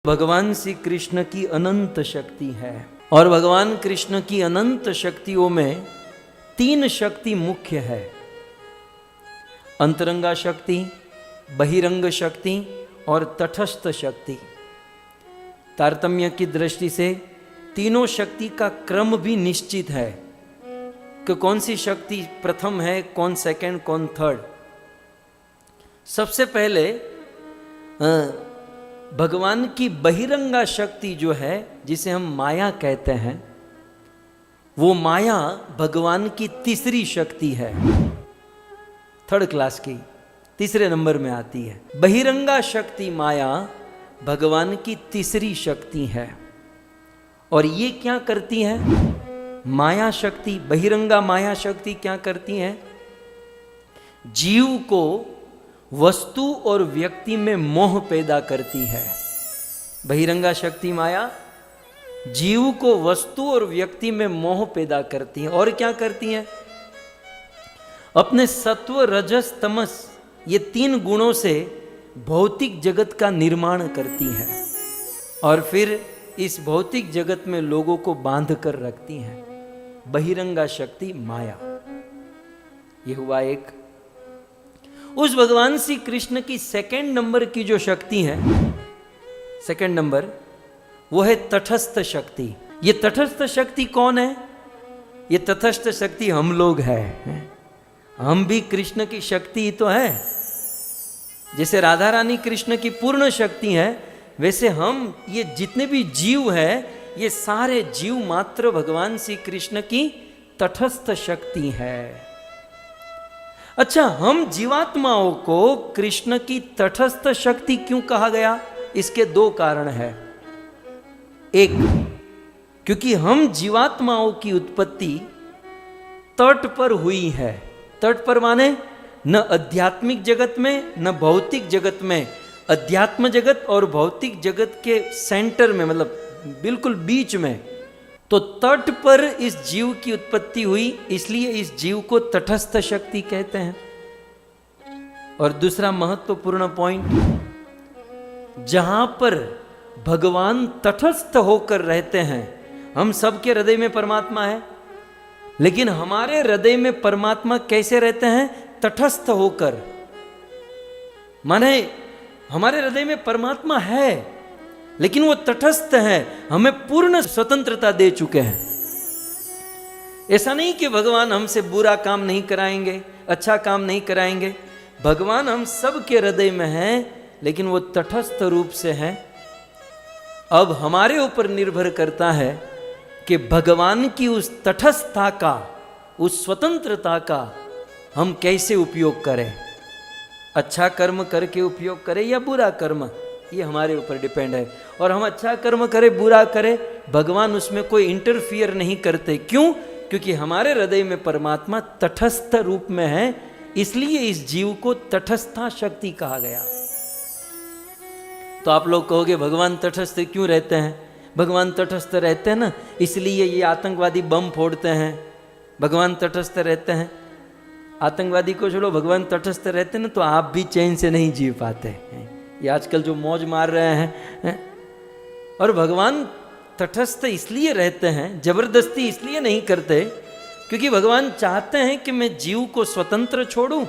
भगवान श्री कृष्ण की अनंत शक्ति है और भगवान कृष्ण की अनंत शक्तियों में तीन शक्ति मुख्य है। अंतरंगा शक्ति, बहिरंग शक्ति और तटस्थ शक्ति। तारतम्य की दृष्टि से तीनों शक्ति का क्रम भी निश्चित है कि कौन सी शक्ति प्रथम है, कौन सेकंड, कौन थर्ड। सबसे पहले भगवान की बहिरंगा शक्ति जो है, जिसे हम माया कहते हैं, वो माया भगवान की तीसरी शक्ति है, थर्ड क्लास की, तीसरे नंबर में आती है। बहिरंगा शक्ति माया भगवान की तीसरी शक्ति है। और ये क्या करती है? माया शक्ति, बहिरंगा माया शक्ति क्या करती है? जीव को वस्तु और व्यक्ति में मोह पैदा करती है। बहिरंगा शक्ति माया जीव को वस्तु और व्यक्ति में मोह पैदा करती है। और क्या करती है? अपने सत्व, रजस, तमस, ये तीन गुणों से भौतिक जगत का निर्माण करती है और फिर इस भौतिक जगत में लोगों को बांध कर रखती है। बहिरंगा शक्ति माया। यह हुआ एक। उस भगवान श्री कृष्ण की सेकंड नंबर की जो शक्ति है, सेकंड नंबर, वो है तटस्थ शक्ति। ये तटस्थ शक्ति कौन है? ये तटस्थ शक्ति हम लोग हैं। हम भी कृष्ण की शक्ति ही तो है। जैसे राधा रानी कृष्ण की पूर्ण शक्ति है, वैसे हम ये जितने भी जीव हैं, ये सारे जीव मात्र भगवान श्री कृष्ण की तटस्थ शक्ति है। अच्छा, हम जीवात्माओं को कृष्ण की तटस्थ शक्ति क्यों कहा गया? इसके दो कारण हैं। एक, क्योंकि हम जीवात्माओं की उत्पत्ति तट पर हुई है। तट पर माने न आध्यात्मिक जगत में न भौतिक जगत में। अध्यात्म जगत और भौतिक जगत के सेंटर में, मतलब बिल्कुल बीच में। तो तट पर इस जीव की उत्पत्ति हुई, इसलिए इस जीव को तटस्थ शक्ति कहते हैं। और दूसरा महत्वपूर्ण पॉइंट, जहां पर भगवान तटस्थ होकर रहते हैं, हम सबके हृदय में परमात्मा है, लेकिन हमारे हृदय में परमात्मा कैसे रहते हैं? तटस्थ होकर। माने हमारे हृदय में परमात्मा है, लेकिन वो तटस्थ है, हमें पूर्ण स्वतंत्रता दे चुके हैं। ऐसा नहीं कि भगवान हमसे बुरा काम नहीं कराएंगे, अच्छा काम नहीं कराएंगे। भगवान हम सब के हृदय में हैं, लेकिन वो तटस्थ रूप से हैं। अब हमारे ऊपर निर्भर करता है कि भगवान की उस तटस्थता का, उस स्वतंत्रता का हम कैसे उपयोग करें। अच्छा कर्म करके उपयोग करें या बुरा कर्म, ये हमारे ऊपर डिपेंड है। और हम अच्छा कर्म करें, बुरा करें, भगवान उसमें कोई इंटरफियर नहीं करते। क्यों? क्योंकि हमारे हृदय में परमात्मा तटस्थ रूप में है, इसलिए इस जीव को तटस्था शक्ति कहा गया। तो आप लोग कहोगे भगवान तटस्थ क्यों रहते हैं? भगवान तटस्थ रहते हैं ना, इसलिए ये आतंकवादी बम फोड़ते हैं। भगवान तटस्थ रहते हैं। आतंकवादी को छोड़ो, भगवान तटस्थ रहते हैं ना, तो आप भी चैन से नहीं जी पाते हैं। ये आजकल जो मौज मार रहे हैं। और भगवान तटस्थ इसलिए रहते हैं, जबरदस्ती इसलिए नहीं करते, क्योंकि भगवान चाहते हैं कि मैं जीव को स्वतंत्र छोड़ूं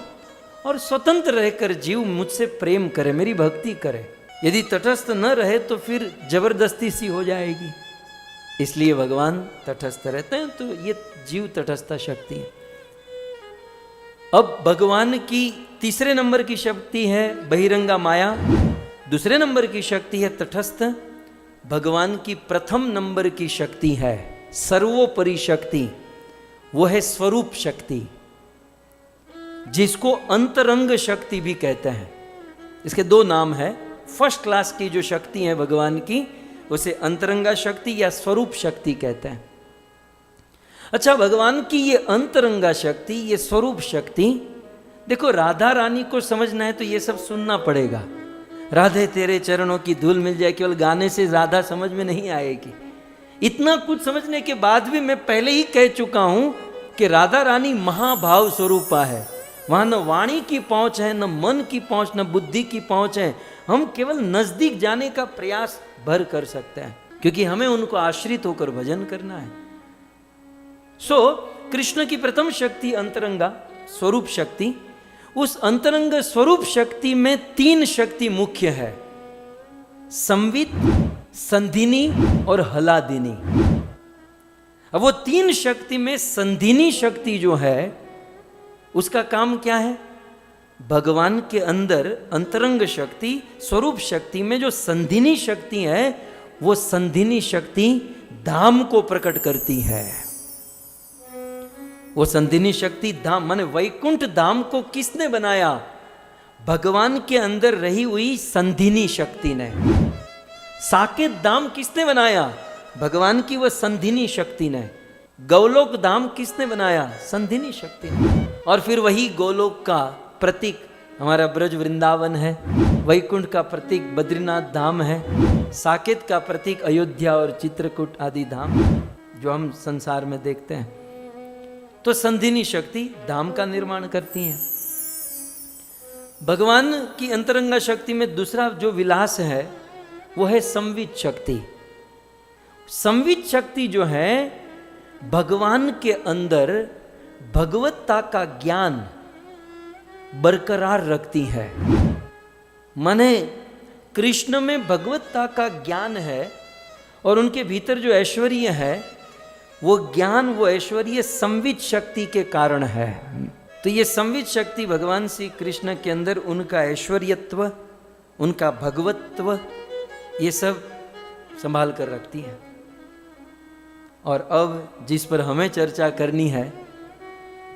और स्वतंत्र रहकर जीव मुझसे प्रेम करे, मेरी भक्ति करे। यदि तटस्थ न रहे तो फिर जबरदस्ती सी हो जाएगी। इसलिए भगवान तटस्थ रहते हैं, तो ये जीव तटस्थ शक्ति है। अब भगवान की तीसरे नंबर की शक्ति है बहिरंगा माया, दूसरे नंबर की शक्ति है तटस्थ। भगवान की प्रथम नंबर की शक्ति है सर्वोपरि शक्ति, वो है स्वरूप शक्ति, जिसको अंतरंग शक्ति भी कहते हैं। इसके दो नाम है। फर्स्ट क्लास की जो शक्ति है भगवान की, उसे अंतरंगा शक्ति या स्वरूप शक्ति कहते हैं। अच्छा, भगवान की ये अंतरंगा शक्ति, ये स्वरूप शक्ति, देखो राधा रानी को समझना है तो ये सब सुनना पड़ेगा। राधे तेरे चरणों की धूल मिल जाए, केवल गाने से राधा समझ में नहीं आएगी। इतना कुछ समझने के बाद भी मैं पहले ही कह चुका हूं कि राधा रानी महाभाव स्वरूपा है। वहां न वाणी की पहुंच है, न मन की पहुंच, न बुद्धि की पहुंच है। हम केवल नजदीक जाने का प्रयास भर कर सकते हैं, क्योंकि हमें उनको आश्रित होकर भजन करना है। कृष्ण की प्रथम शक्ति अंतरंगा स्वरूप शक्ति। उस अंतरंग स्वरूप शक्ति में 3 शक्ति मुख्य है, संवित, संधिनी और हलादिनी। अब वो 3 शक्ति में संधिनी शक्ति जो है उसका काम क्या है? भगवान के अंदर अंतरंग शक्ति स्वरूप शक्ति में जो संधिनी शक्ति है, वो संधिनी शक्ति धाम को प्रकट करती है। वो संधिनी शक्ति धाम माने वैकुंठ धाम को किसने बनाया? भगवान के अंदर रही हुई संधिनी शक्ति ने। साकेत धाम किसने बनाया? भगवान की वह संधिनी शक्ति ने। गोलोक धाम किसने बनाया? संधिनी शक्ति ने। और फिर वही गोलोक का प्रतीक हमारा ब्रज वृंदावन है, वैकुंठ का प्रतीक बद्रीनाथ धाम है, साकेत का प्रतीक अयोध्या और चित्रकूट आदि धाम जो हम संसार में देखते हैं। तो संधिनी शक्ति धाम का निर्माण करती है। भगवान की अंतरंगा शक्ति में दूसरा जो विलास है वो है संवित शक्ति। संवित शक्ति जो है भगवान के अंदर भगवत्ता का ज्ञान बरकरार रखती है। माने कृष्ण में भगवत्ता का ज्ञान है और उनके भीतर जो ऐश्वर्य है वो ज्ञान, वो ऐश्वर्य संवित शक्ति के कारण है। तो ये संवित शक्ति भगवान श्री कृष्ण के अंदर उनका ऐश्वर्यत्व, उनका भगवत्व, ये सब संभाल कर रखती है। और अब जिस पर हमें चर्चा करनी है,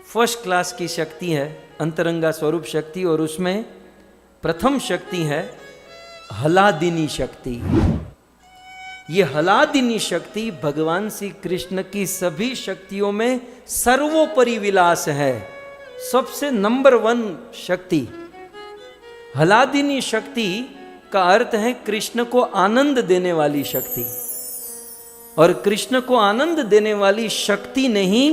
फर्स्ट क्लास की शक्ति है अंतरंगा स्वरूप शक्ति, और उसमें प्रथम शक्ति है हलादिनी शक्ति। ये हलादिनी शक्ति भगवान श्री कृष्ण की सभी शक्तियों में सर्वोपरि विलास है, सबसे नंबर 1 शक्ति। हलादिनी शक्ति का अर्थ है कृष्ण को आनंद देने वाली शक्ति, और कृष्ण को आनंद देने वाली शक्ति ने ही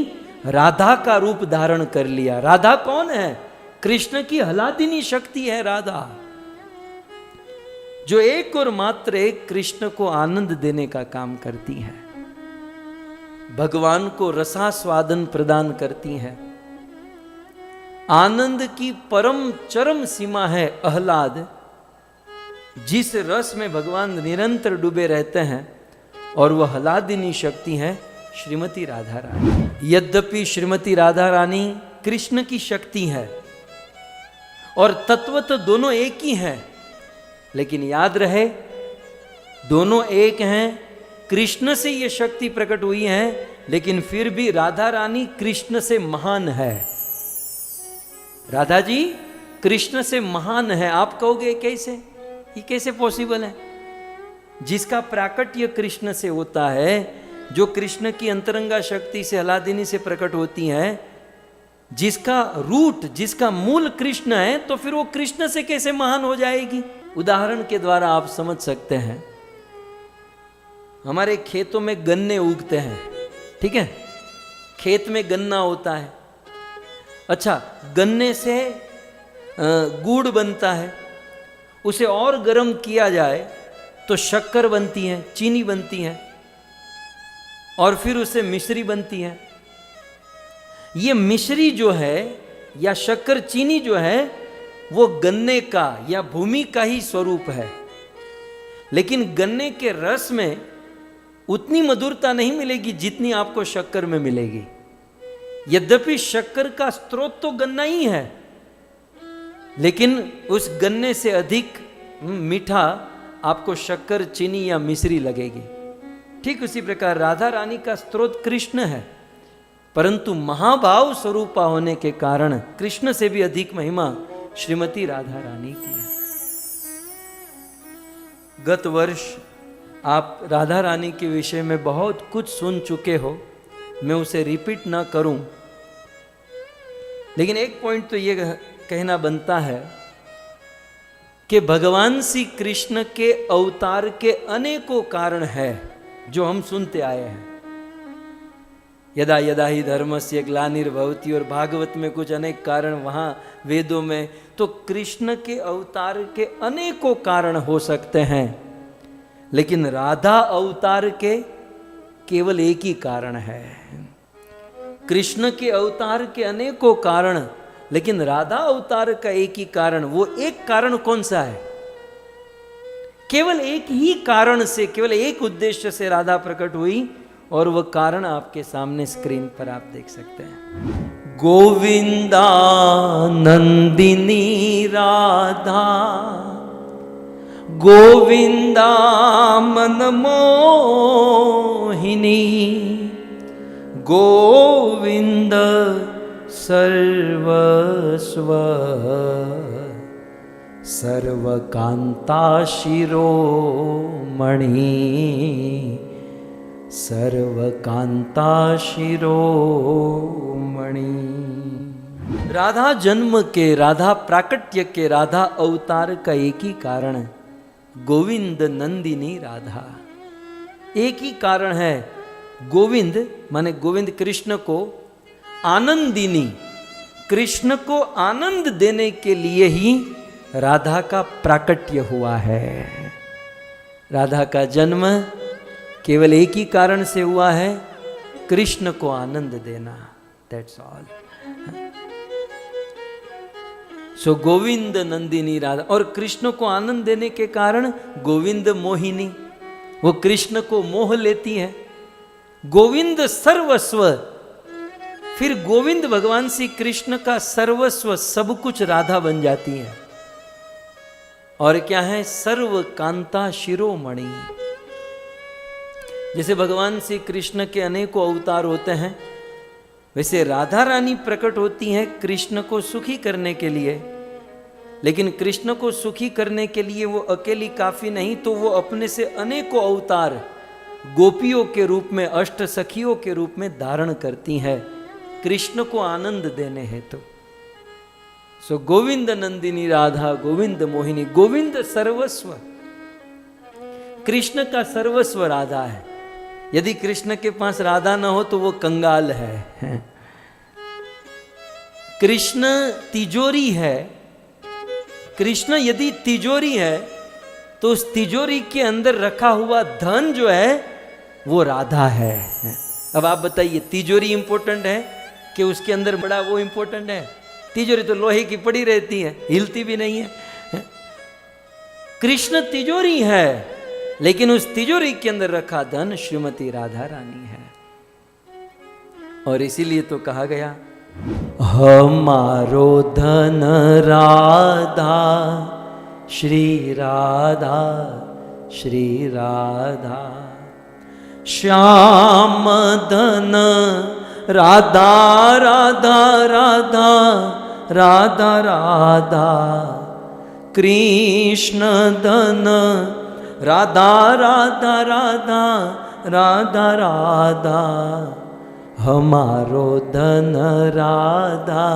राधा का रूप धारण कर लिया। राधा कौन है? कृष्ण की हलादिनी शक्ति है राधा, जो एक और मात्र एक कृष्ण को आनंद देने का काम करती है, भगवान को रसास्वादन प्रदान करती है। आनंद की परम चरम सीमा है आह्लाद, जिस रस में भगवान निरंतर डूबे रहते हैं, और वह हलादिनी शक्ति है श्रीमती राधा रानी। यद्यपि श्रीमती राधा रानी कृष्ण की शक्ति है और तत्व तो दोनों एक ही हैं, लेकिन याद रहे दोनों एक हैं। कृष्ण से ये शक्ति प्रकट हुई है, लेकिन फिर भी राधा रानी कृष्ण से महान है। राधा जी कृष्ण से महान है। आप कहोगे कैसे? ये कैसे पॉसिबल है? जिसका प्राकट्य कृष्ण से होता है, जो कृष्ण की अंतरंगा शक्ति से हलादिनी से प्रकट होती है, जिसका रूट, जिसका मूल कृष्ण है, तो फिर वो कृष्ण से कैसे महान हो जाएगी? उदाहरण के द्वारा आप समझ सकते हैं। हमारे खेतों में गन्ने उगते हैं, ठीक है? खेत में गन्ना होता है। अच्छा, गन्ने से गुड़ बनता है, उसे और गर्म किया जाए तो शक्कर बनती है, चीनी बनती है, और फिर उससे मिश्री बनती है। ये मिश्री जो है या शक्कर चीनी जो है वो गन्ने का या भूमि का ही स्वरूप है, लेकिन गन्ने के रस में उतनी मधुरता नहीं मिलेगी जितनी आपको शक्कर में मिलेगी। यद्यपि शक्कर का स्रोत तो गन्ना ही है, लेकिन उस गन्ने से अधिक मीठा आपको शक्कर, चीनी या मिश्री लगेगी। ठीक उसी प्रकार राधा रानी का स्रोत कृष्ण है, परंतु महाभाव स्वरूपा होने के कारण कृष्ण से भी अधिक महिमा श्रीमती राधा रानी की है। गत वर्ष आप राधा रानी के विषय में बहुत कुछ सुन चुके हो, मैं उसे रिपीट ना करूं, लेकिन एक पॉइंट तो ये कहना बनता है कि भगवान श्री कृष्ण के अवतार के अनेकों कारण है जो हम सुनते आए हैं। यदा यदा ही धर्मस्य ग्लानिर्भवति, और भागवत में कुछ अनेक कारण, वहाँ वेदों में, तो कृष्ण के अवतार के अनेकों कारण हो सकते हैं। लेकिन राधा अवतार के केवल एक ही कारण है। कृष्ण के अवतार के अनेकों कारण, लेकिन राधा अवतार का एक ही कारण। वो एक कारण कौन सा है? केवल एक ही कारण से, केवल एक उद्देश्य से राधा प्रकट हुई, और वह कारण आपके सामने स्क्रीन पर आप देख सकते हैं। गोविंदा नंदिनी राधा, गोविंदा मनमोहिनी, गोविंद सर्वस्व सर्वकांता शिरोमणि, सर्वकांता शिरोमणि। राधा जन्म के, राधा प्राकट्य के, राधा अवतार का एक ही कारण, गोविंद नंदिनी राधा। एक ही कारण है। गोविंद माने गोविंद कृष्ण को, आनंदिनी कृष्ण को आनंद देने के लिए ही राधा का प्राकट्य हुआ है। राधा का जन्म केवल एक ही कारण से हुआ है, कृष्ण को आनंद देना। That's all. So Govind Nandini Radha, और कृष्ण को आनंद देने के कारण गोविंद मोहिनी, वो कृष्ण को मोह लेती है। गोविंद सर्वस्व, फिर गोविंद भगवान श्री कृष्ण का सर्वस्व, सब कुछ राधा बन जाती है। और क्या है? सर्वकांता शिरोमणि। जैसे भगवान श्री कृष्ण के अनेकों अवतार होते हैं, वैसे राधा रानी प्रकट होती हैं कृष्ण को सुखी करने के लिए। लेकिन कृष्ण को सुखी करने के लिए वो अकेली काफी नहीं, तो वो अपने से अनेकों अवतार गोपियों के रूप में, अष्ट सखियों के रूप में धारण करती हैं कृष्ण को आनंद देने हेतु। सो गोविंद नंदिनी राधा, गोविंद मोहिनी, गोविंद सर्वस्व, कृष्ण का सर्वस्व राधा है। यदि कृष्ण के पास राधा न हो तो वो कंगाल है। कृष्ण तिजोरी है। कृष्ण यदि तिजोरी है तो उस तिजोरी के अंदर रखा हुआ धन जो है वो राधा है। अब आप बताइए, तिजोरी इंपॉर्टेंट है कि उसके अंदर बड़ा वो इंपॉर्टेंट है? तिजोरी तो लोहे की पड़ी रहती है, हिलती भी नहीं है। कृष्ण तिजोरी है, लेकिन उस तिजोरी के अंदर रखा धन श्रीमती राधा रानी है। और इसीलिए तो कहा गया, हमारो धन राधा, श्री राधा, श्री राधा। श्याम धन राधा, राधा राधा, राधा राधा। कृष्ण धन राधा, राधा राधा, राधा राधा। हमारो धन राधा,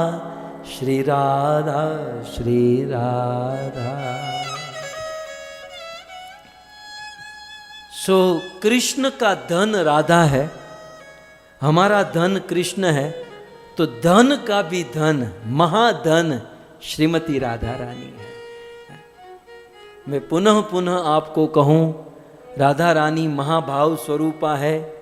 श्री राधा, श्री राधा। सो कृष्ण का धन राधा है, हमारा धन कृष्ण है, तो धन का भी धन, महाधन श्रीमती राधा रानी है। मैं पुनः पुनः आपको कहूं, राधा रानी महाभाव स्वरूपा है।